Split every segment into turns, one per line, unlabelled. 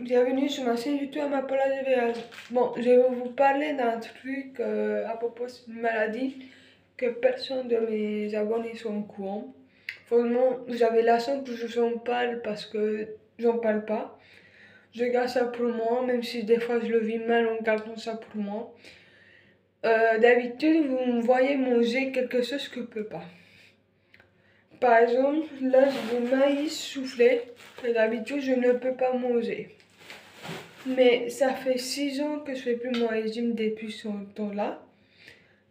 bienvenue sur ma chaîne YouTube Amapola GVH. Bon, je vais vous parler d'un truc à propos d'une maladie que personne de mes abonnés sont au courant. Franchement, j'avais la chance que je en parle parce que j'en parle pas. Je garde ça pour moi, même si des fois je le vis mal en gardant ça pour moi. D'habitude, vous me voyez manger quelque chose que je peux pas. Par exemple, là j'ai du maïs soufflé que d'habitude je ne peux pas manger. Mais ça fait 6 ans que je fais plus mon régime depuis ce temps-là.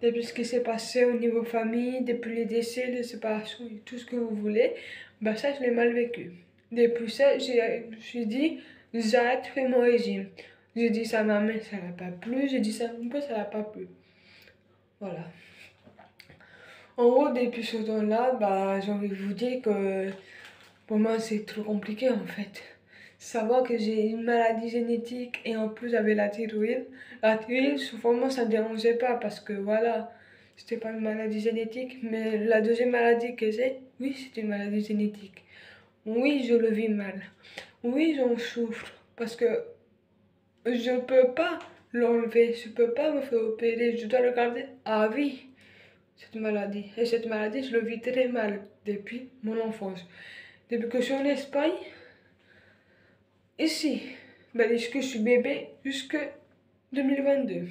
Depuis ce qui s'est passé au niveau famille, depuis les décès, les séparations et tout ce que vous voulez, bah ça je l'ai mal vécu. Depuis ça, je me suis dit, j'arrête de faire mon régime. J'ai dit ça à ma mère, ça n'a pas plu. J'ai dit ça à mon père, ça n'a pas plu. Voilà. En gros, depuis ce temps-là, bah, j'ai envie de vous dire que pour moi, c'est trop compliqué en fait. Savoir que j'ai une maladie génétique et en plus j'avais la thyroïde. La thyroïde, souvent, moi, ça ne me dérangeait pas parce que voilà, c'était pas une maladie génétique. Mais la deuxième maladie que j'ai, oui, c'est une maladie génétique. Oui, je le vis mal. Oui, j'en souffre parce que je peux pas l'enlever. Je peux pas me faire opérer. Je dois le garder à vie, cette maladie. Et cette maladie, je le vis très mal depuis mon enfance. Depuis que je suis en Espagne, ici, ben, depuis que je suis bébé, jusqu'en 2022.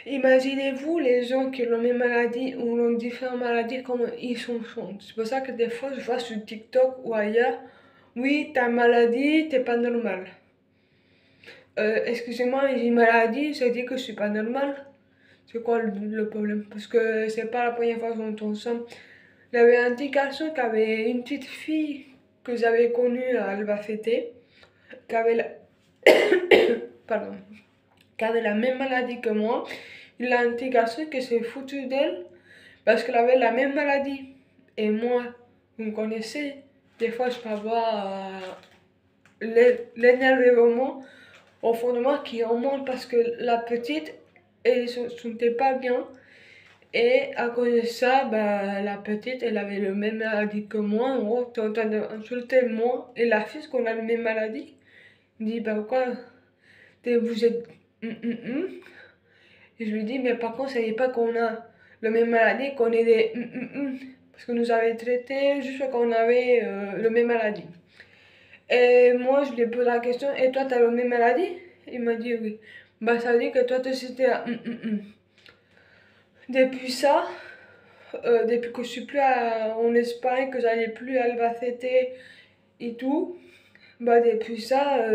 Imaginez-vous les gens qui ont la même maladie ou ont différentes maladies, comment ils sont. C'est pour ça que des fois, je vois sur TikTok ou ailleurs, oui, ta maladie, t'es pas normal. Excusez-moi, j'ai une maladie, ça dit que je suis pas normal. C'est quoi le problème? Parce que c'est pas la première fois que j'entends ça. Il y avait un petit garçon qui avait une petite fille que j'avais connue à Albacete, qui avait la... Pardon. Qui avait la même maladie que moi. Il a un petit garçon qui s'est foutu d'elle parce qu'elle avait la même maladie. Et moi, vous me connaissez, des fois je peux avoir l'énervement au fond de moi qui remonte parce que la petite, elle ne se sentait pas bien. Et à cause de ça, bah, la petite, elle avait le même maladie que moi. En gros, t'es en train d'insulter moi et la fille qu'on a la même maladie. Il me dit, bah quoi, vous êtes... Et je lui dis, mais par contre, ça n'est pas qu'on a la même maladie, qu'on est des... Parce que nous avait traité juste qu'on avait la même maladie. Et moi, je lui ai posé la question, et toi, tu as la même maladie? Il m'a dit oui. Bah, ça veut dire que toi, tu c'était à... Depuis ça, depuis que je suis plus en Espagne, que j'allais plus à Albacete et tout, bah, depuis ça,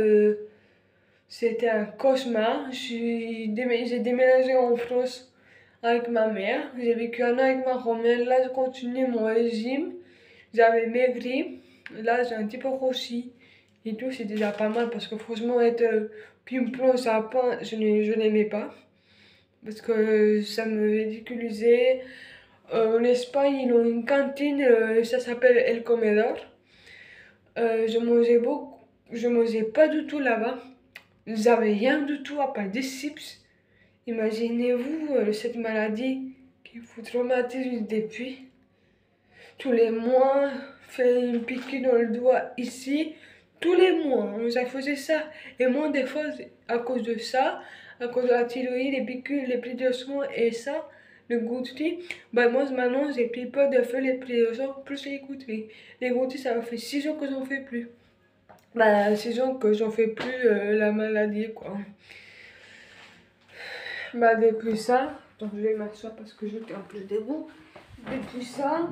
c'était un cauchemar. J'ai déménagé en France avec ma mère. J'ai vécu 1 an avec ma grand-mère. Là, je continue mon régime. J'avais maigri. Là, j'ai un petit peu grossi. Et tout, c'est déjà pas mal parce que franchement, être pimpon, ça pain, je n'aimais pas. Parce que ça me ridiculisait. En Espagne, ils ont une cantine, ça s'appelle El Comedor. Je mangeais beaucoup. Je mangeais pas du tout là-bas. J'avais rien du tout à part des chips. Imaginez-vous cette maladie qui vous traumatise depuis. Tous les mois, faire une piqûre dans le doigt ici. Tous les mois, ça faisait ça. Et moi, des fois, à cause de ça, à cause de la thyroïde, les piqûres, les prises de sang et ça, le goutti, bah moi maintenant j'ai plus peur de faire les prises de sang plus les goutti. Les goutti, ça fait 6 ans que j'en fais plus. Bah, 6 ans que j'en fais plus la maladie, quoi. Bah, depuis ça, donc je vais m'asseoir parce que j'étais un peu debout. Depuis ça,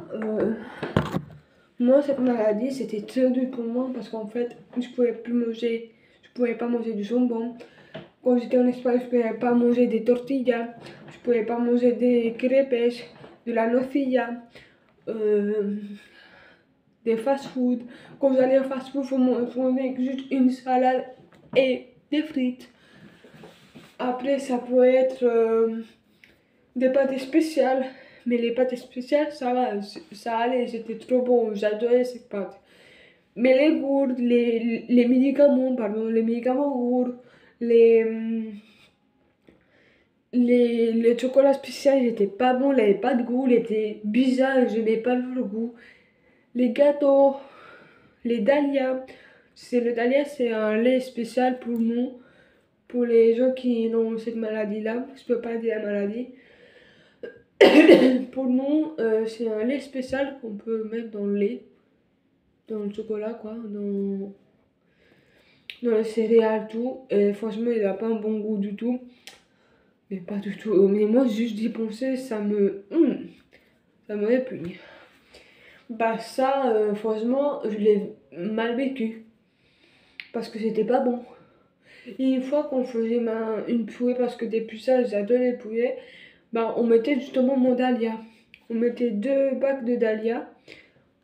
moi, cette maladie, c'était très dur pour moi parce qu'en fait, je pouvais plus manger, je pouvais pas manger du jambon. Quand j'étais en Espagne, je pouvais pas manger des tortillas, je pouvais pas manger des crêpes, de la nocilla, des fast-food. Quand j'allais au fast-food, il faut manger juste une salade et des frites. Après, ça peut être des pâtes spéciales, mais les pâtes spéciales, ça va, ça allait, c'était trop bon, j'adorais ces pâtes. Mais les gourdes, les médicaments, pardon, les médicaments gourdes, les chocolats spéciaux, ils étaient pas bons, ils n'avaient pas de goût, ils étaient bizarres, je n'aimais pas leur goût. Les gâteaux, les dahlias, C'est le dahlia, c'est un lait spécial pour nous, pour les gens qui ont cette maladie-là. Je peux pas dire la maladie. Pour nous, c'est un lait spécial qu'on peut mettre dans le lait, dans le chocolat, quoi, dans les céréales, tout. Et franchement, il n'a pas un bon goût du tout. Mais pas du tout. Mais moi, juste d'y penser, ça me répugne. Bah ça, franchement, je l'ai mal vécu. Parce que c'était pas bon. Et une fois qu'on faisait une poulet, parce que depuis ça, j'adore les poulets, bah on mettait justement mon dahlia. On mettait 2 bacs de dahlia.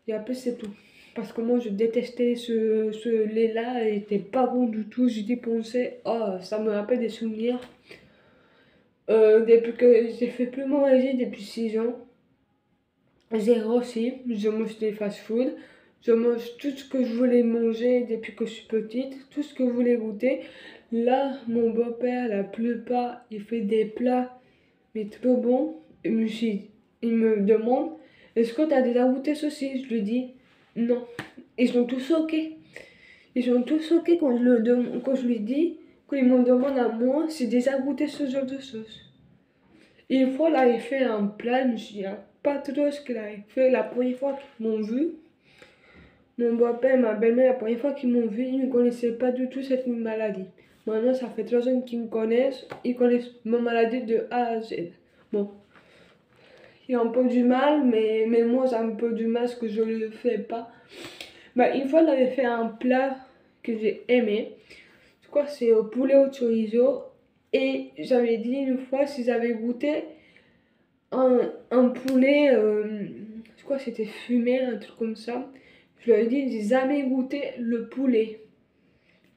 Et après, c'est tout. Parce que moi, je détestais ce lait-là. Il était pas bon du tout. J'y pensais, oh, ça me rappelle des souvenirs. Depuis que j'ai fait plus mon régime depuis 6 ans. J'ai grossi, je mange des fast-food, je mange tout ce que je voulais manger depuis que je suis petite, tout ce que je voulais goûter. Là, mon beau-père, la plupart, il fait des plats, mais trop bons. Il me demande, est-ce que tu as déjà goûté ceci? Je lui dis, non. Ils sont tous choqués. Ils sont tous choqués quand je lui dis, quand ils me demandent à moi si j'ai déjà goûté ce genre de sauce. Et une fois, là, il fait un plat, je me suis dit, ah, pas trop ce qu'il a fait la première fois qu'ils m'ont vu. Mon beau-père et ma belle-mère, la première fois qu'ils m'ont vu, ils ne connaissaient pas du tout cette maladie. Maintenant, ça fait 3 ans qu'ils me connaissent, ils connaissent ma maladie de A à Z. Bon, il y a un peu du mal, mais moi, j'ai un peu du mal parce que je ne le fais pas. Bah, une fois, j'avais fait un plat que j'ai aimé. Je crois que c'est au poulet au chorizo. Et j'avais dit une fois si j'avais goûté un poulet, je crois que c'était fumé, un truc comme ça. Je lui ai dit, j'ai jamais goûté le poulet.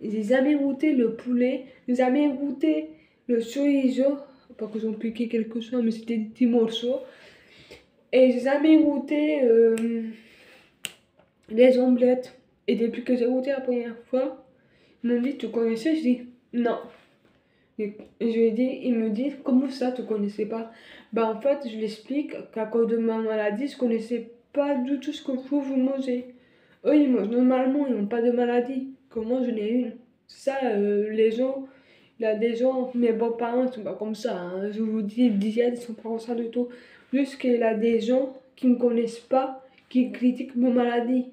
J'ai jamais goûté le poulet, j'ai jamais goûté le chorizo. Pas que j'en piqué quelque chose, mais c'était des petits morceaux. Et j'ai jamais goûté les omelettes. Et depuis que j'ai goûté la première fois, ils m'ont dit, tu connaissais? Je dis, non. Et je lui ai dit, il me dit, comment ça, tu connaissais pas? Ben en fait, je l'explique qu'à cause de ma maladie, je connaissais pas du tout ce que vous mangez. Eux, ils mangent normalement, ils n'ont pas de maladie. Comme moi, je n'ai une. Ça, les gens, il y a des gens, mes beaux-parents ne sont pas comme ça. Hein. Je vous dis, ils sont pas comme ça du tout. Juste qu'il y a des gens qui ne me connaissent pas, qui critiquent ma maladie.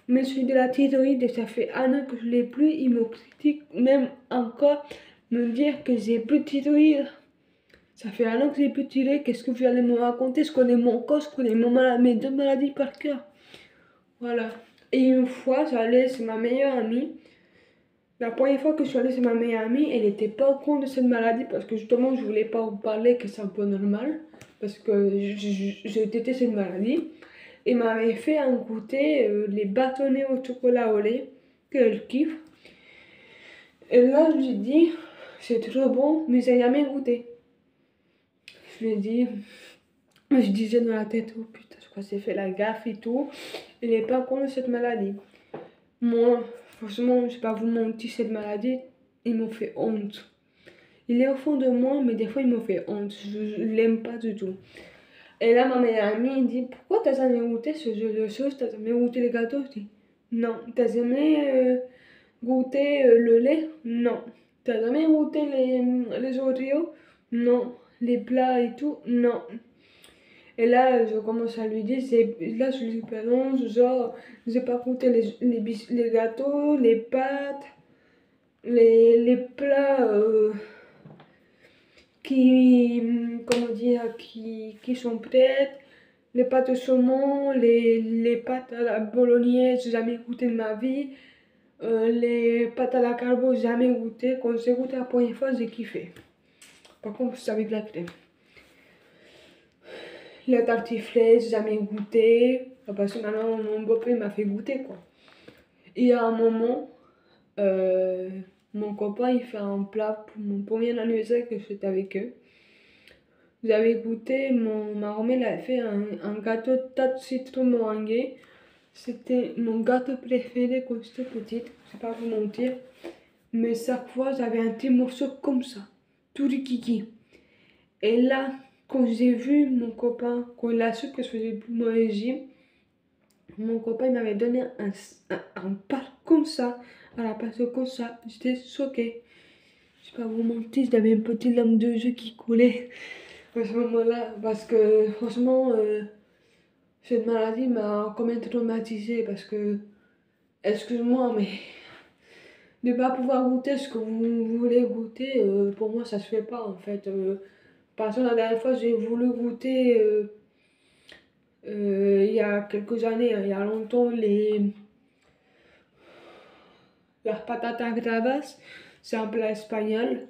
Mais celui de la thyroïde, ça fait 1 an que je l'ai plus, ils me critiquent même encore, me dire que j'ai plus de thyroïde. Ça fait 1 an que j'ai plus de thyroïde, qu'est-ce que vous allez me raconter? Je connais mon corps, je connais mes 2 maladies par cœur. Voilà. Et une fois, j'allais chez ma meilleure amie. La première fois que je suis allée chez ma meilleure amie, elle n'était pas au courant de cette maladie parce que justement, je voulais pas en parler, que c'est un peu normal. Parce que je déteste cette maladie. Et m'avait fait un goûter les bâtonnets au chocolat au lait, qu'elle kiffe. Et là, je lui ai dit, c'est trop bon, mais j'ai jamais goûté. Je lui ai dit, je disais dans la tête, oh putain, je crois que j'ai fait la gaffe et tout. Il n'est pas contre cette maladie. Moi, franchement, je ne vais pas vous mentir, cette maladie, il me fait honte. Il est au fond de moi, mais des fois, il me fait honte. Je ne l'aime pas du tout. Et là, ma meilleure amie dit, pourquoi t'as jamais goûté ce genre de choses? T'as jamais goûté les gâteaux? Je dis, non. T'as jamais goûté le lait? Non. T'as jamais goûté les Oreos? Non. Les plats et tout? Non. Et là, je commence à lui dire, là, je lui balance, genre, j'ai pas goûté les gâteaux, les pâtes, les plats comment dire, qui sont prêtes, les pâtes au saumon, les pâtes à la bolognaise, j'ai jamais goûté de ma vie, les pâtes à la carbo, jamais goûté. Quand j'ai goûté la première fois, j'ai kiffé. Par contre, c'est avec la crème. La tartiflette, jamais goûté. Parce que maintenant, mon beau-père m'a fait goûter, quoi. Et à un moment, mon copain, il fait un plat pour mon premier anniversaire que j'étais avec eux. J'avais goûté, ma grand-mère avait fait un gâteau de tarte citron meringuée. C'était mon gâteau préféré quand j'étais petite, je ne vais pas vous mentir. Mais chaque fois, j'avais un petit morceau comme ça, tout rikiki. Et là, quand j'ai vu mon copain, quand il a su que je faisais plus mon régime, Mon copain m'avait donné un parc comme ça, à la place comme ça. J'étais choquée. Je vais pas vous mentir, j'avais une petite lame de jeu qui coulait à ce moment-là. Parce que franchement, cette maladie m'a quand même traumatisée. Parce que, excuse-moi, mais de ne pas pouvoir goûter ce que vous voulez goûter, pour moi, ça se fait pas en fait. Par exemple, la dernière fois, j'ai voulu goûter, il y a quelques années, hein, il y a longtemps, las patatas bravas, c'est un plat espagnol.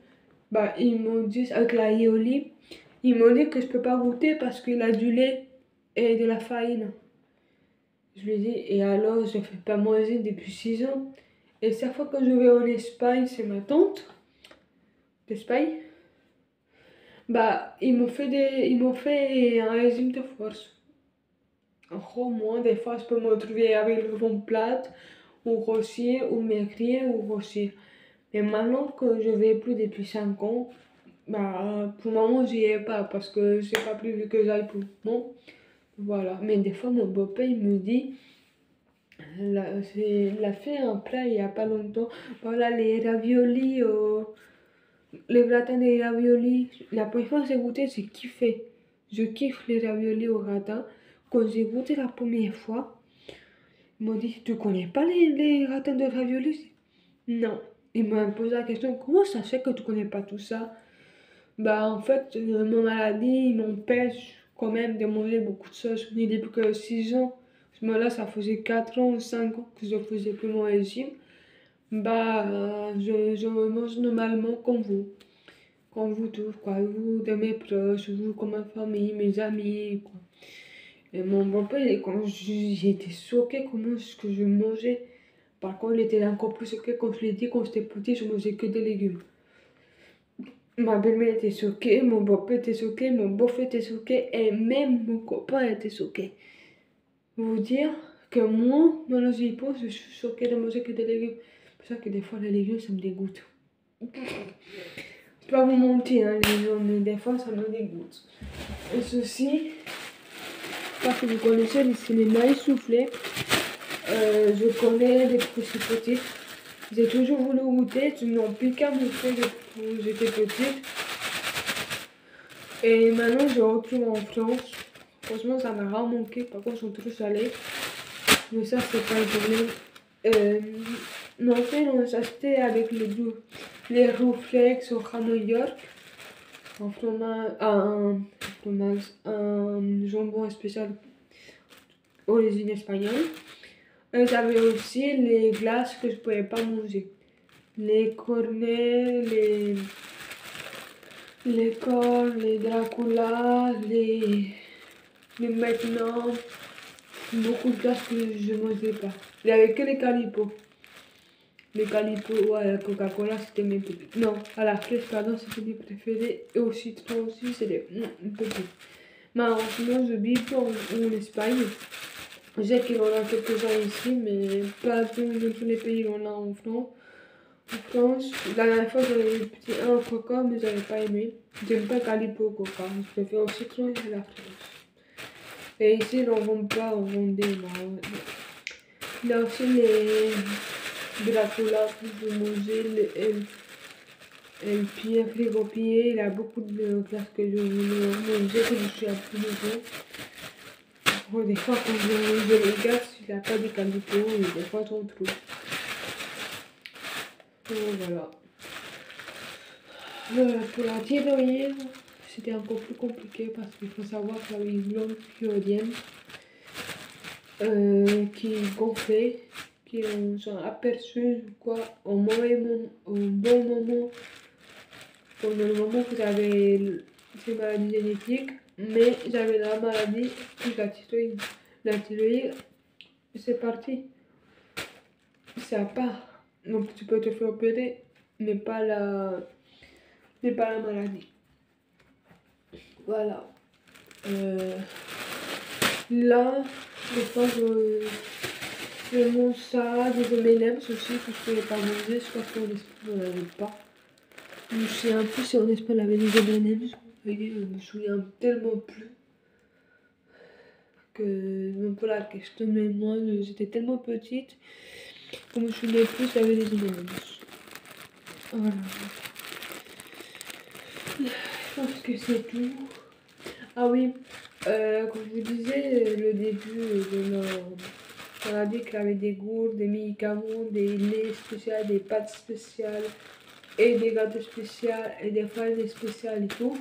Bah, ils m'ont dit, avec la aioli, ils m'ont dit que je peux pas goûter parce qu'il a du lait et de la farine. Je lui ai dit, et alors, je fais pas manger depuis 6 ans. Et chaque fois que je vais en Espagne, c'est ma tante d'Espagne. Bah, ils m'ont fait un régime de force. En gros, moi, des fois, je peux me retrouver avec le ventre plate, ou grossir, ou maigrir, ou grossir. Mais maintenant que je vais plus depuis 5 ans, bah, pour le moment, j'y ai pas, parce que c'est pas prévu que j'aille pour le moment. Voilà. Mais des fois, mon beau-père, il me dit, il a fait un plat il y a pas longtemps. Voilà, les raviolis, le gratin des raviolis. La première fois que j'ai goûté, j'ai kiffé. Je kiffe les raviolis au gratin. Quand j'ai goûté la première fois, ils m'ont dit, tu connais pas les gratins de raviolis? Non. Ils m'ont posé la question, comment ça se fait que tu connais pas tout ça? Bah en fait, ma maladie m'empêche quand même de manger beaucoup de choses. Mais depuis que 6 ans, ce moment-là, ça faisait 4 ans ou 5 ans que je faisais plus mon régime. Bah, je mange normalement comme vous tous, quoi. Vous, de mes proches, vous, comme ma famille, mes amis, quoi. Et mon beau-père, quand j'étais choquée comment est-ce que je mangeais. Par contre, il était encore plus choqué quand je l'ai dit, quand j'étais petit, je mangeais que des légumes. Ma belle-mère était choquée, mon beau-père était choqué, mon beau-frère était choqué, et même mon copain était choqué. Vous dire que moi, maintenant j'y pense, je suis choquée de manger que des légumes. C'est pour ça que des fois, les légumes, ça me dégoûte. Je peux pas vous mentir, hein, les gens, mais des fois, ça me dégoûte. Et ceci, parce que vous connaissez, c'est les maïs soufflés. Je connais les petits petits. J'ai toujours voulu goûter, ils n'ont plus qu'à me faire depuis que j'étais petite. Et maintenant, je retrouve en France. Franchement, ça m'a vraiment manqué. Par contre, ils sont trop salés. Mais ça, c'est pas le problème. En fait, on s'est acheté avec les Rouflex au New York. Un jambon spécial origine espagnole. Et j'avais aussi les glaces que je pouvais pas manger. Les cornets, les cornes, les Dracula, maintenant, beaucoup de glaces que je ne mangeais pas. Il n'y avait que les Calipos. Les Calipos, ouais, la Coca-Cola, c'était mes préférés. Non, à la fraise, pardon, c'était mes préférés. Et au citron aussi, c'était un peu plus. Mais en ce moment, je vis en Espagne. Je sais qu'il y en a quelques-uns ici, mais pas dans tous les pays, on a en France. En France, la dernière fois, j'avais le petit 1 au coca, mais j'avais pas aimé. J'aime pas Calipo au coca, je préfère au citron et à la fraise. Et ici, on ne vend pas, on vend des marrons. Il y a aussi les Dracula que je manger, le pied, frigo pied. Il y a beaucoup de glaces que je voulais manger, que je suis un peu mauvais. Bon, des fois, quand je mange les glaces, il n'y a pas de Calipo, et des fois, j'en trouve. Voilà. Pour la thyroïde, c'était encore plus compliqué parce qu'il faut savoir qu'il y avait une glande thyroïdienne qui gonflait, qui ont aperçu quoi, au bon moment, pendant le moment que j'avais ces maladies génétiques, mais j'avais la maladie de la thyroïde. La thyroïde, c'est parti, ça part. Donc tu peux te faire opérer, mais pas la maladie. Voilà. Là, des fois, je mange ça, des M&M's aussi, que je ne pouvais pas manger, je crois qu'en Espagne, on n'avait pas. Je me souviens plus si en Espagne, on avait des M&M's. Je me souviens tellement plus. que je me pose la question, mais moi j'étais tellement petite, comme je suis née plus, j'avais des immenses. Voilà. Je pense que c'est tout. Ah oui, comme je vous disais, le début on a dit qu'il y avait des gourdes, des médicaments, des laits spéciaux, des pâtes spéciales et des gâteaux spéciaux et des farines spéciales et tout.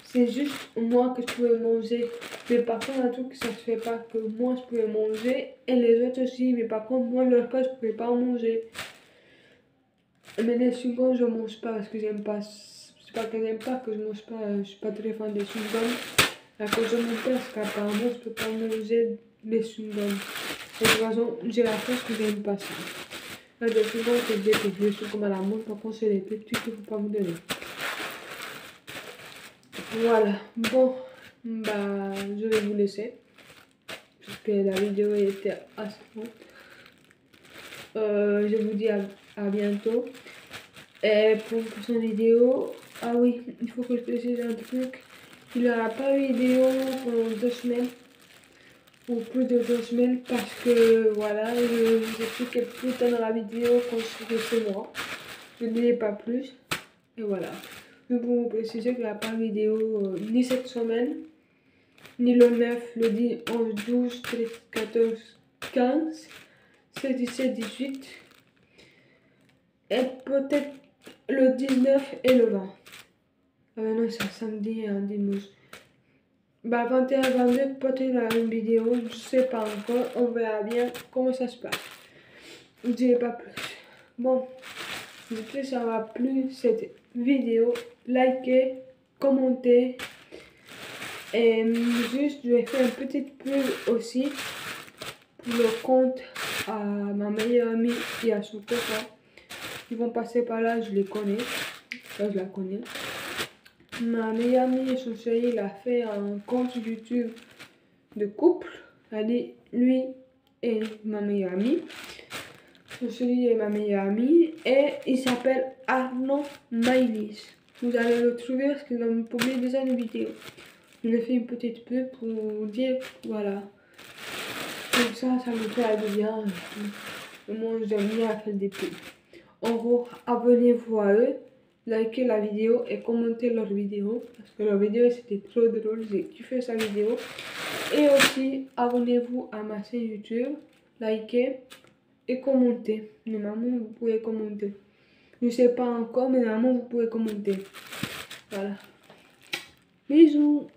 C'est juste moi que je pouvais manger. Mais par contre, un truc que ça se fait pas, que moi je pouvais manger et les autres aussi. Mais par contre, moi, leur cas, je pouvais pas en manger. Mais les chewing-gums, je mange pas parce que j'aime pas. C'est pas que j'aime pas, que je mange pas. Je suis pas très fan des chewing-gums. À cause de mon père, parce qu'apparemment, je peux pas manger les chewing-gums. De toute façon, j'ai la chance que j'aime pas ça. Là, des chewing-gums, c'est des petits. Les chewing-gums à la menthe, par contre, c'est les petits qu'il faut pas vous donner. Voilà, bon, bah je vais vous laisser parce que la vidéo était assez longue. Je vous dis à bientôt. Et pour une prochaine vidéo, ah oui, il faut que je précise un truc. Il n'y aura pas de vidéo pendant 2 semaines ou plus de 2 semaines parce que voilà, je vous explique plus tard dans la vidéo quand je serai chez moi. Je ne dirai pas plus. Et voilà. Je peux vous préciser qu'il n'y a pas de vidéo ni cette semaine, ni le 9, le 10, 11, 12, 13, 14, 15, 16, 17, 18 et peut-être le 19 et le 20. Ah ben non, c'est un samedi et un dimanche. Bah 21, 22, peut-être la même vidéo, je sais pas encore, on verra bien comment ça se passe. Je dirai pas plus. Bon, j'espère que ça m'a plu cette vidéo. Likez, commentez. Et juste, je vais faire une petite pub aussi pour le compte à ma meilleure amie et à son copain. Ils vont passer par là, je les connais. Ça, je la connais. Ma meilleure amie et son chéri, il a fait un compte YouTube de couple. Allez, lui et ma meilleure amie. Son chéri et ma meilleure amie. Et il s'appelle Arnaud Maïlis. Vous allez le trouver parce qu'ils ont publié déjà une vidéo. Je vais faire une petite pub pour vous dire, voilà. Comme ça me fait du bien. Moi, j'aime bien faire des pubs. En gros, abonnez-vous à eux, likez la vidéo et commentez leur vidéo. Parce que leur vidéo, c'était trop drôle. J'ai kiffé sa vidéo. Et aussi, abonnez-vous à ma chaîne YouTube, likez et commentez. Normalement, vous pouvez commenter. Je ne sais pas encore, mais normalement, vous pouvez commenter. Voilà. Bisous.